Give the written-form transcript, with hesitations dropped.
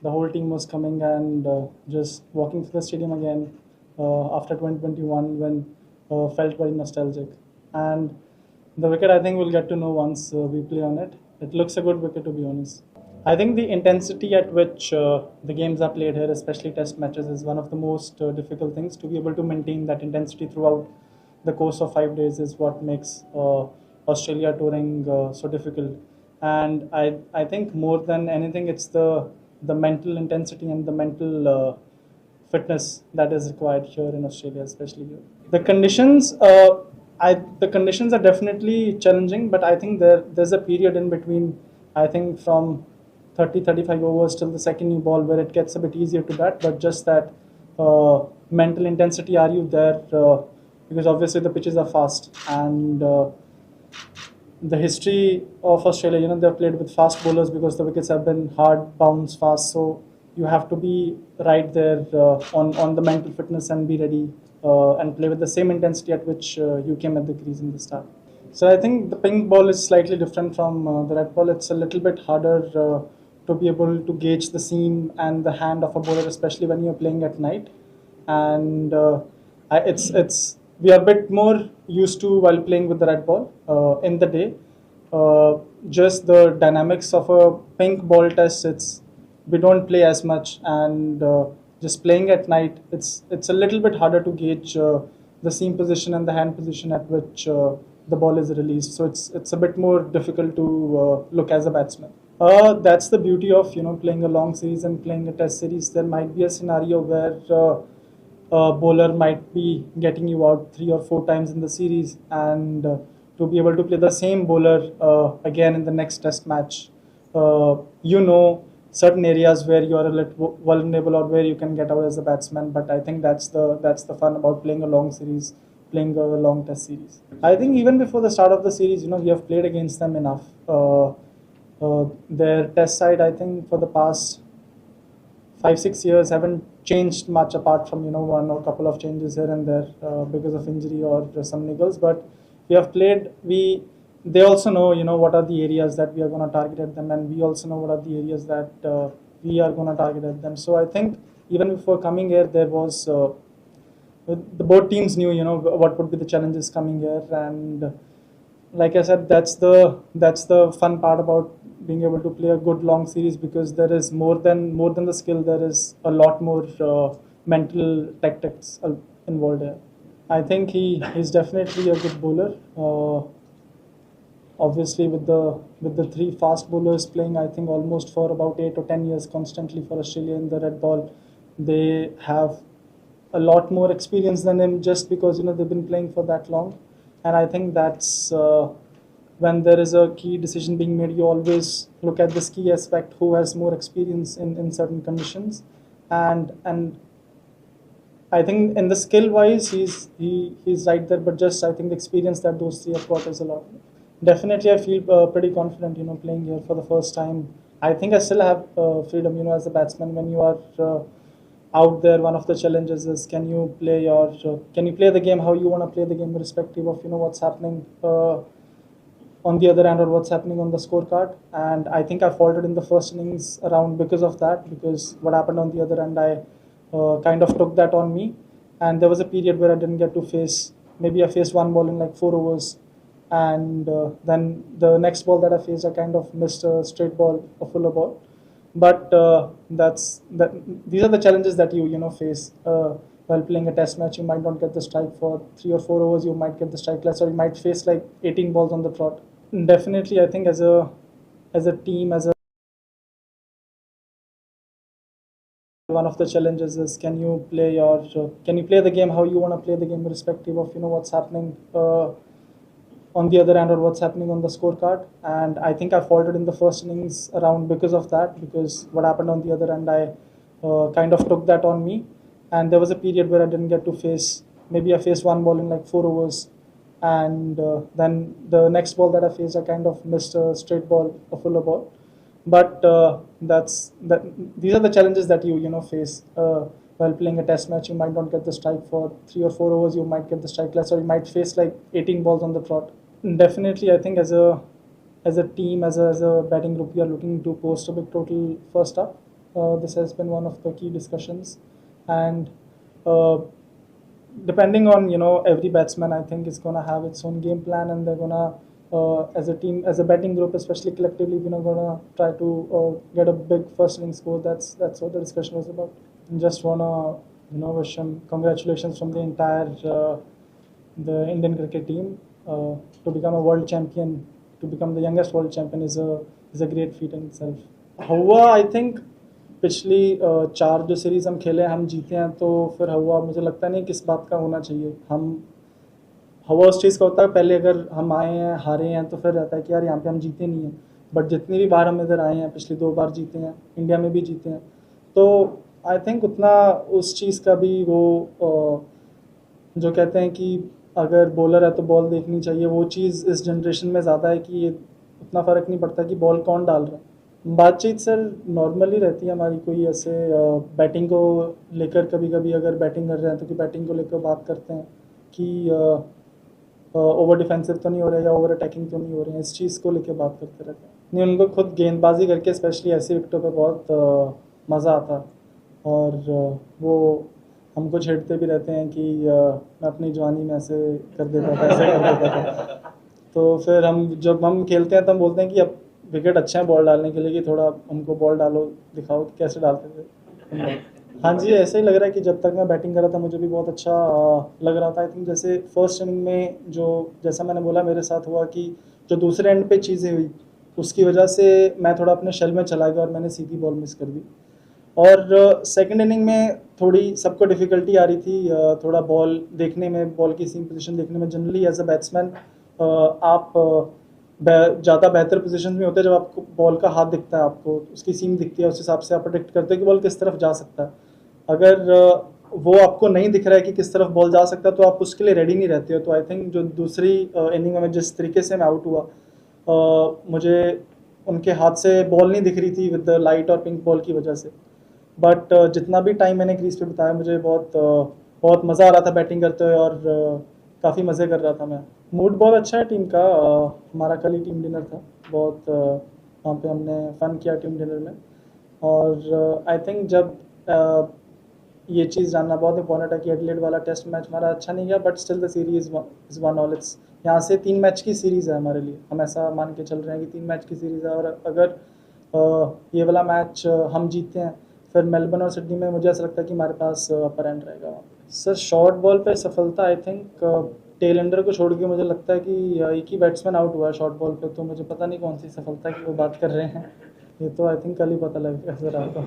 the whole team was coming and just walking through the stadium again after 2021 when felt very nostalgic. And the wicket, I think we'll get to know once we play on it. It looks a good wicket, to be honest. I think the intensity at which the games are played here, especially test matches, is one of the most difficult things. To be able to maintain that intensity throughout the course of 5 days is what makes Australia touring so difficult. And I think more than anything, it's the mental intensity and the mental fitness that is required here in Australia, especially here. The conditions, the conditions are definitely challenging, but I think there's a period in between. I think from 30-35 overs till the second new ball where it gets a bit easier to bat, but just that mental intensity, are you there? Because obviously the pitches are fast and the history of Australia, they've played with fast bowlers because the wickets have been hard, bounce, fast. So you have to be right there on the mental fitness and be ready and play with the same intensity at which you came at the crease in the start. So I think the pink ball is slightly different from the red ball. It's a little bit harder to be able to gauge the seam and the hand of a bowler, especially when you're playing at night. And it's we are a bit more used to while playing with the red ball in the day. Just the dynamics of a pink ball test, it's we don't play as much, and just playing at night, it's a little bit harder to gauge the seam position and the hand position at which the ball is released. So it's a bit more difficult to look as a batsman. That's the beauty of playing a long series and playing a test series. There might be a scenario where a bowler might be getting you out 3 or 4 times in the series, and to be able to play the same bowler again in the next test match, certain areas where you are a little vulnerable or where you can get out as a batsman. But I think that's the fun about playing a long series, playing a long test series. I think even before the start of the series, we have played against them enough. Their test side, I think, for the past 5-6 years haven't changed much apart from one or couple of changes here and there because of injury or some niggles. But we have played. They also know what are the areas that we are going to target at them, and we also know what are the areas that we are going to target at them. So I think even before coming here, there was the both teams knew what would be the challenges coming here, and like I said, that's the fun part about being able to play a good long series, because there is more than the skill. There is a lot more mental tactics involved here. I think he's definitely a good bowler. Obviously, with the three fast bowlers playing, I think almost for about 8 or 10 years constantly for Australia in the red ball, they have a lot more experience than him just because they've been playing for that long. And I think that's when there is a key decision being made, you always look at this key aspect: who has more experience in certain conditions. And I think in the skill wise, he's right there, but just I think the experience that those three have got is a lot. Definitely, I feel pretty confident, playing here for the first time. I think I still have freedom, as a batsman. When you are out there, one of the challenges is can you play the game how you want to play the game, irrespective of what's happening on the other end or what's happening on the scorecard. And I think I faltered in the first innings around because of that, because what happened on the other end, I kind of took that on me. And there was a period where I didn't get to face, maybe I faced one ball in like 4 overs, and then the next ball that I faced, I kind of missed a straight ball, a fuller ball. But these are the challenges that you face while playing a test match. You might not get the strike for 3 or 4 overs. You might get the strike less, or you might face like 18 balls on the trot. Definitely, I think as a team, as a one of the challenges is can you play the game how you want to play the game, irrespective of what's happening on the other end or what's happening on the scorecard. And I think I faltered in the first innings around because of that, because what happened on the other end, I kind of took that on me. And there was a period where I didn't get to face, maybe I faced one ball in like 4 overs, and then the next ball that I faced, I kind of missed a straight ball, a fuller ball. But these are the challenges that you face while playing a test match. You might not get the strike for 3 or 4 overs. You might get the strike less, or you might face like 18 balls on the trot. Definitely, I think as a team, as a batting group, we are looking to post a big total first up. This has been one of the key discussions, and uh, depending on every batsman, I think is gonna have its own game plan, and they're gonna as a team, as a batting group, especially collectively, we're not gonna try to get a big first inning score. That's what the discussion was about. And just wanna wish him congratulations from the entire the Indian cricket team to become a world champion, to become the youngest world champion is a great feat in itself. हुआ I think पिछली 4 जो series हम खेले हम जीते हैं, तो फिर हुआ मुझे लगता नहीं किस बात का होना चाहिए। हम हुआ उस चीज़ का होता है, पहले अगर हम आए हैं हारे हैं तो फिर रहता है कि यार यहाँ पे हम जीते नहीं हैं, बट जितनी भी बार हम इधर आए हैं, पिछली 2 बार जीते हैं, इंडिया में भी जीते हैं, तो आई थिंक उतना उस चीज़ का भी वो जो कहते हैं कि अगर बॉलर है तो बॉल देखनी चाहिए, वो चीज़ इस जनरेशन में ज़्यादा है कि ये उतना फ़र्क नहीं पड़ता कि बॉल कौन डाल रहा है। बातचीत सर नॉर्मली रहती है हमारी, कोई ऐसे बैटिंग को लेकर कभी कभी अगर बैटिंग कर रहे हैं तो कि बैटिंग को लेकर बात करते हैं कि ओवर डिफेंसिव तो नहीं हो रहा है या ओवर अटैकिंग तो नहीं हो रही है, इस चीज़ को लेकर बात करते रहते हैं। नहीं, उनको खुद गेंदबाजी करके स्पेशली ऐसी विकेटों पे बहुत मज़ा आता है, और वो हमको छेड़ते भी रहते हैं कि मैं अपनी जवानी में ऐसे कर देता था, ऐसे कर देता था। तो फिर हम जब हम खेलते हैं तो हम बोलते हैं कि अब विकेट अच्छे हैं बॉल डालने के लिए, कि थोड़ा हमको बॉल डालो, दिखाओ कि कैसे डालते थे। हाँ जी, ऐसे ही लग रहा है कि जब तक मैं बैटिंग कर रहा था मुझे भी बहुत अच्छा लग रहा था। आई थिंक जैसे फर्स्ट इनिंग में जो जैसा मैंने बोला मेरे साथ हुआ कि जो दूसरे एंड पे चीज़ें हुई उसकी वजह से मैं थोड़ा अपने शेल में चला गया और मैंने सीधी बॉल मिस कर दी। और सेकंड इनिंग में थोड़ी सबको डिफ़िकल्टी आ रही थी, थोड़ा बॉल देखने में, बॉल की सीम पोजीशन देखने में। जनरली एज अ बैट्समैन आप ज़्यादा बेहतर पोजीशन में होते हैं जब आपको बॉल का हाथ दिखता है, आपको उसकी सीम दिखती है, उस हिसाब से आप प्रेडिक्ट करते हैं कि बॉल किस तरफ जा सकता है। अगर वो आपको नहीं दिख रहा है कि किस तरफ बॉल जा सकता है तो आप उसके लिए रेडी नहीं रहते हो। तो आई थिंक जो दूसरी इनिंग में जिस तरीके से मैं आउट हुआ, मुझे उनके हाथ से बॉल नहीं दिख रही थी विद द लाइट और पिंक बॉल की वजह से। बट जितना भी टाइम मैंने क्रीज पे बिताया मुझे बहुत मज़ा आ रहा था बैटिंग करते हुए, और काफ़ी मज़े कर रहा था मैं। मूड बहुत अच्छा है टीम का। हमारा कल ही टीम डिनर था, बहुत वहाँ पे हमने फ़न किया टीम डिनर में। और आई थिंक जब ये चीज़ जानना बहुत इंपॉर्टेंट है कि एडिलेड वाला टेस्ट मैच हमारा अच्छा नहीं गया, but still the series is one all. It's यहाँ से 3 मैच की सीरीज़ है हमारे लिए, हम ऐसा मान के चल रहे हैं कि 3 मैच की सीरीज़ है। और अगर ये वाला मैच हम जीतते हैं, फिर मेलबर्न और सिडनी में मुझे ऐसा लगता है कि हमारे पास अपर एंड रहेगा वहाँ पे। सर शॉर्ट बॉल पे सफलता आई थिंक टेल एंडर को छोड़ के मुझे लगता है कि एक ही बैट्समैन आउट हुआ है शॉर्ट बॉल पे, तो मुझे पता नहीं कौन सी सफलता की वो बात कर रहे हैं। ये तो आई थिंक कल ही पता लगेगा सर आपको।